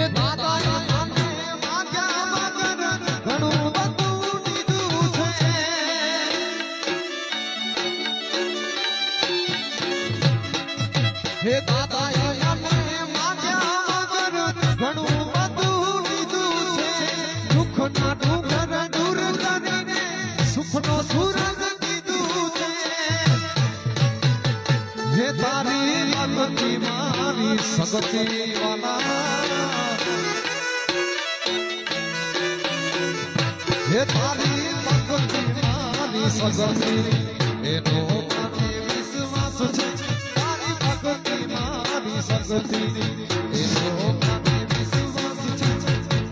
હે દાદા ઘણું બધું લીધું છે દુઃખના ડુંગર દૂર કરીને સુખનો સૂરજ કીધું છે હે તારી ભક્તિ મારી સગતી વાલા હે તારી ભક્તિ મારી સગતી એનો વિશ્વાસ છે તારી ભક્તિ મારી સગતી એનો વિશ્વાસ છે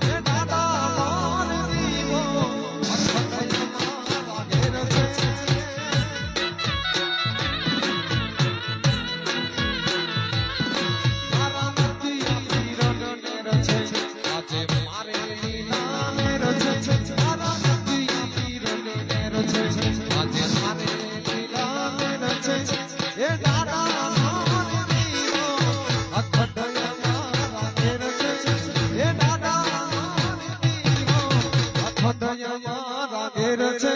હે દાદા માર દીવો અખંડમાં વાગેર છે મારા મતિયા પીરન નેર છે આજે મારે લીલા નેર છે મારા મતિયા પીરન નેર છે આજે મારે લીલા નેર છે હે દાદા માર દીવો અખંડમાં વાગેર છે હે દાદા માર દીવો અખંડમાં વાગેર છે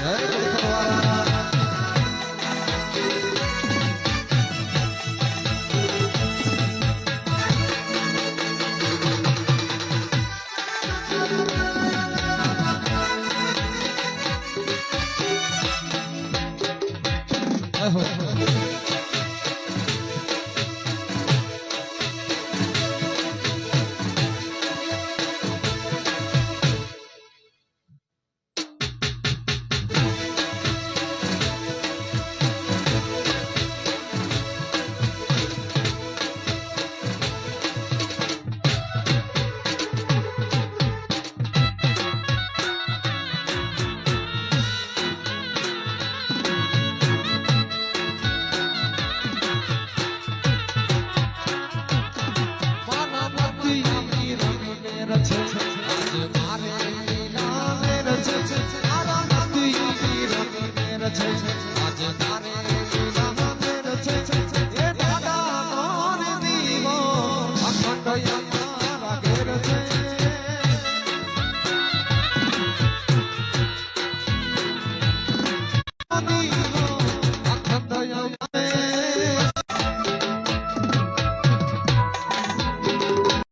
જય ભગવાન Oh.